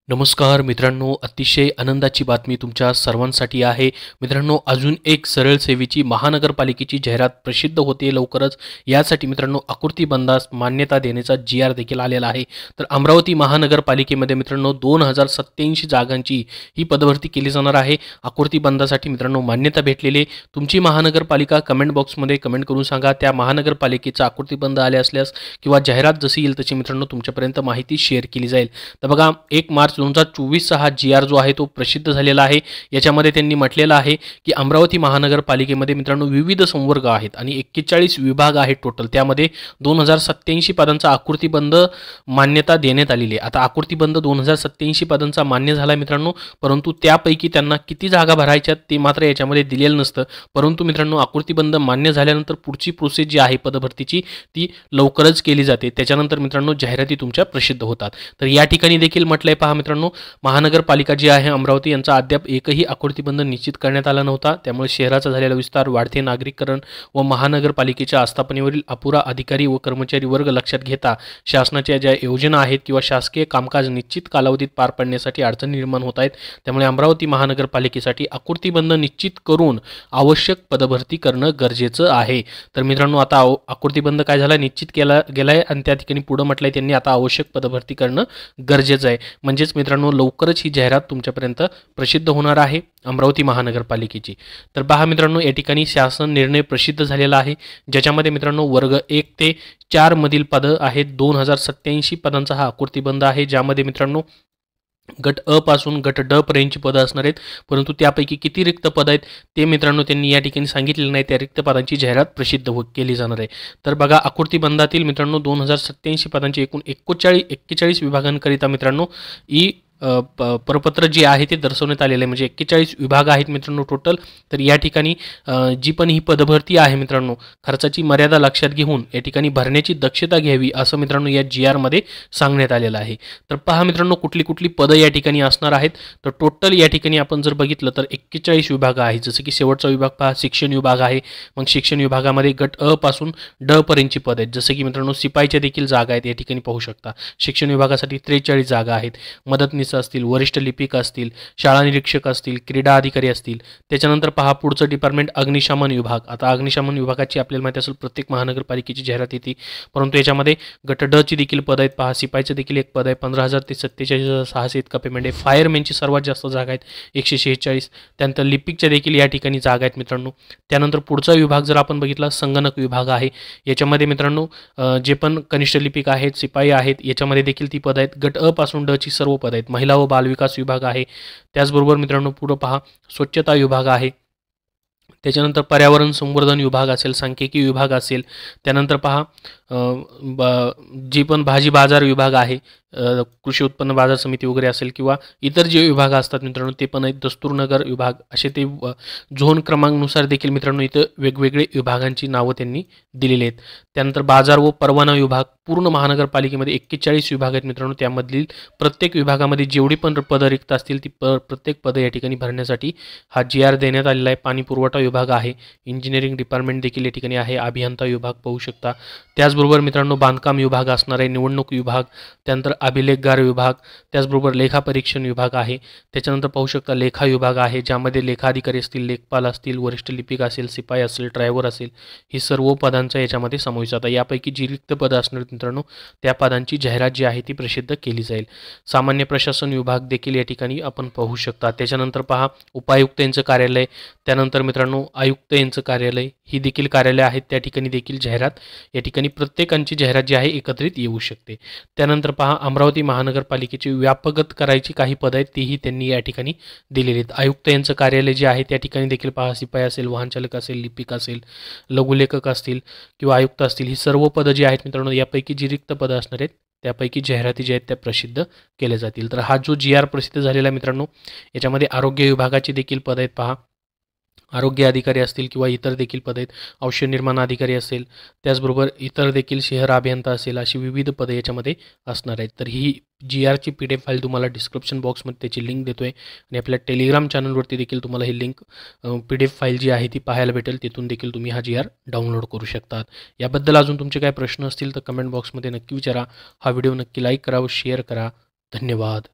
नमस्कार मित्रांनो, अतिशय आनंदाची बातमी तुमच्या सर्वांसाठी आहे. मित्रांनो, अजून एक सरळ सेवेची महानगरपालिकेची जाहिरात प्रसिद्ध होते लवकरच. यासाठी मित्रांनो आकृती बंदास मान्यता देण्याचा जी.आर. देखील आलेला आहे. तर अमरावती महानगरपालिकेमध्ये मित्रांनो 2087 जागांची ही पदभरती केली जाणार आहे. आकृती बंदासाठी मित्रांनो मान्यता भेटलेली. तुमची महानगरपालिका कमेंट बॉक्समध्ये कमेंट करून सांगा. त्या महानगरपालिकेचा आकृती बंद आले असल्यास किंवा जाहिरात जशी येईल तशी मित्रांनो तुमच्यापर्यंत माहिती शेअर केली जाईल. तर बघा, 1 मार्च 2024 हा जी.आर. जो आहे तो प्रसिद्ध झालेला आहे. याच्यामध्ये त्यांनी म्हटलेलं आहे की अमरावती महानगरपालिकेमध्ये मित्रांनो विविध संवर्ग आहेत आणि 41 विभाग आहेत टोटल. त्यामध्ये 2087 पदांचा आकृतीबंद मान्यता देण्यात आलेली आहे. आता आकृतीबंद 2087 पदांचा मान्य झाला मित्रांनो, परंतु त्यापैकी त्यांना किती जागा भरायच्यात ते मात्र याच्यामध्ये दिलेलं नसतं. परंतु मित्रांनो आकृतीबंद मान्य झाल्यानंतर पुढची प्रोसेस जी आहे पदभरतीची ती लवकरच केली जाते. त्याच्यानंतर मित्रांनो जाहिराती तुमच्या प्रसिद्ध होतात. तर या ठिकाणी देखील म्हटलंय पहा मित्रांनो, महानगरपालिका जी आहे अमरावती यांचा अद्याप एकही आकृतीबंध निश्चित करण्यात आला नव्हता. त्यामुळे शहराचा झालेला विस्तार, वाढते नागरिकरण व महानगरपालिकेच्या आस्थापनेवरील अपुरा अधिकारी व कर्मचारी वर्ग लक्षात घेता शासनाच्या ज्या योजना आहेत किंवा शासकीय कामकाज निश्चित कालावधीत पार पाडण्यासाठी अडचणी निर्माण होत आहेत. त्यामुळे अमरावती महानगरपालिकेसाठी आकृतीबंध निश्चित करून आवश्यक पदभरती करणं गरजेचं आहे. तर मित्रांनो आता आकृतीबंध काय झाला, निश्चित केला गेलाय आणि त्या ठिकाणी पुढे म्हटलंय त्यांनी आता आवश्यक पदभरती करणं गरजेचं आहे. म्हणजेच मित्रांनो लवकरच ही जाहिरात तुमच्यापर्यंत प्रसिद्ध होणार आहे अमरावती महानगरपालिकेची. तर पहा मित्रांनो, या ठिकाणी शासन निर्णय प्रसिद्ध झालेला आहे, ज्याच्यामध्ये मित्रांनो वर्ग 1 ते 4 मधील पदं आहेत. 2087 पदांचा हा आकृतीबंध आहे, ज्यामध्ये मित्रांनो गट अ पासून गट ड पर्यंतची पदं असणार आहेत. परंतु त्यापैकी किती रिक्त पद आहेत ते मित्रांनो त्यांनी या ठिकाणी सांगितलेलं नाही. त्या रिक्त पदांची जाहिरात प्रसिद्ध केली जाणार आहे. तर बघा, आकृतीबंधातील मित्रांनो 2087 पदांची एकूण 41 विभागांकरिता मित्रांनो प्रपत्र जे आहे ते दर्शवण्यात आलेलं आहे. म्हणजे 41 विभाग आहेत मित्रांनो टोटल. तर या ठिकाणी जी पण ही पदभरती आहे मित्रांनो, खर्चाची मर्यादा लक्षात घेऊन या ठिकाणी भरण्याची दक्षता घ्यावी असं मित्रांनो या जी.आर. मध्ये सांगण्यात आलेलं आहे. तर पहा मित्रांनो कुठली कुठली पदं या ठिकाणी असणार आहेत. तर टोटल या ठिकाणी आपण जर बघितलं तर 41 विभाग आहेत. जसं की शेवटचा विभाग पहा शिक्षण विभाग आहे. मग शिक्षण विभागामध्ये गट अ पासून ड पर्यंतची पद आहेत. जसं की मित्रांनो सिपाईच्या देखील जागा आहेत, या ठिकाणी पाहू शकता. शिक्षण विभागासाठी 43 जागा आहेत. मदतनीस असतील, वरिष्ठ लिपिक असतील, शाळा निरीक्षक असतील, क्रीडा अधिकारी असतील. त्याच्यानंतर पहा पुढचं डिपार्टमेंट अग्निशमन विभाग. आता अग्निशमन विभागाची आपल्याला माहिती असेल प्रत्येक महानगरपालिकेची जाहिरात येते, परंतु याच्यामध्ये गट ड ची देखील पद आहेत. पहा सिपाईचं देखील एक पद आहे, 15,000 ते 47,600 इतका पेमेंट आहे. फायरमॅनची सर्वात जास्त जागा आहेत 146. त्यानंतर लिपिकच्या देखील या ठिकाणी जागा आहेत मित्रांनो. त्यानंतर पुढचा विभाग जर आपण बघितला संगणक विभाग आहे. याच्यामध्ये मित्रांनो जे पण कनिष्ठ लिपिक आहेत, सिपाई आहेत, याच्यामध्ये देखील ती पद आहेत. गट अ पासून ड ची सर्व पद आहेत. महिला व बालविकास विभाग आहे. त्याचबरोबर मित्रांनो पुढे पहा स्वच्छता विभाग आहे. त्याच्यानंतर पर्यावरण संवर्धन विभाग असेल, सांख्यिकी विभाग असेल. त्यानंतर पहा जी पण भाजी बाजार विभाग आहे, कृषी उत्पन्न बाजार समिती वगैरे असेल किंवा इतर जे विभाग असतात मित्रांनो ते पण आहेत. दस्तूरनगर विभाग असे ते झोन क्रमांकानुसार देखील मित्रांनो इथं वेगवेगळे विभागांची नावं त्यांनी दिलेली आहेत. त्यानंतर बाजार व परवाना विभाग. पूर्ण महानगरपालिकेमध्ये 41 विभाग आहेत मित्रांनो. त्यामधील प्रत्येक विभागामध्ये जेवढी पण पदं रिक्त असतील ती प्रत्येक पदं या ठिकाणी भरण्यासाठी हा जी.आर. देण्यात आलेला आहे. पाणी पुरवठा विभाग आहे. इंजिनिअरिंग डिपार्टमेंट देखील या ठिकाणी आहे. अभियंता विभाग पाहू शकता. त्याचबरोबर मित्रांनो बांधकाम विभाग असणार आहे. निवडणूक विभाग, त्यानंतर अभिलेखगार विभाग, त्याचबरोबर लेखापरीक्षण विभाग आहे. त्याच्यानंतर पाहू शकता लेखा विभाग आहे, ज्यामध्ये लेखाधिकारी असतील, लेखपाल असतील, वरिष्ठ लिपिक असेल, सिपाई असेल, ड्रायव्हर असेल, ही सर्व पदांचा याच्यामध्ये समावेश होता. यापैकी जी रिक्त पदं असणार मित्रांनो त्या पदांची जाहिरात जी आहे ती प्रसिद्ध केली जाईल. सामान्य प्रशासन विभाग देखील या ठिकाणी आपण पाहू शकता. त्याच्यानंतर पहा उपायुक्त यांचं कार्यालय, त्यानंतर मित्रांनो आयुक्त यांचं कार्यालय, ही देखील कार्यालय आहेत. त्या ठिकाणी देखील जाहिरात या ठिकाणी प्रत्येकांची जाहिरात जी आहे एकत्रित येऊ शकते. त्यानंतर पहा अमरावती महानगरपालिकेची व्यापकत करायची काही पद आहेत तीही त्यांनी या ठिकाणी दिलेली आहेत. आयुक्त यांचं कार्यालय जे आहे त्या ठिकाणी देखील पहा सिपाई असेल, वाहनचालक असेल, लिपिक असेल, लघुलेखक असतील किंवा आयुक्त असतील, ही सर्व पदं जी आहेत मित्रांनो यापैकी जी रिक्त पदं असणार आहेत त्यापैकी जाहिराती ज्या आहेत त्या प्रसिद्ध केल्या जातील. तर हा जो जी.आर. प्रसिद्ध झालेला मित्रांनो याच्यामध्ये आरोग्य विभागाची देखील पदं आहेत. पहा आरोग्य अधिकारी असतील किंवा इतर देखील पदं आहेत. औषध निर्माण अधिकारी असेल, त्याचबरोबर इतर देखील शहर अभियंता असेल, अशी विविध पदं याच्यामध्ये असणार आहेत. तर ही जी.आर.ची PDF फाईल तुम्हाला डिस्क्रिप्शन बॉक्समध्ये त्याची लिंक देतो आहे आणि आपल्या टेलिग्राम चॅनलवरती देखील तुम्हाला ही लिंक PDF फाईल जी आहे ती पाहायला भेटेल. तिथून देखील तुम्ही हा जी.आर. डाउनलोड करू शकतात. याबद्दल अजून तुमचे काय प्रश्न असतील तर कमेंट बॉक्समध्ये नक्की विचारा. हा व्हिडिओ नक्की लाईक करा व शेअर करा. धन्यवाद.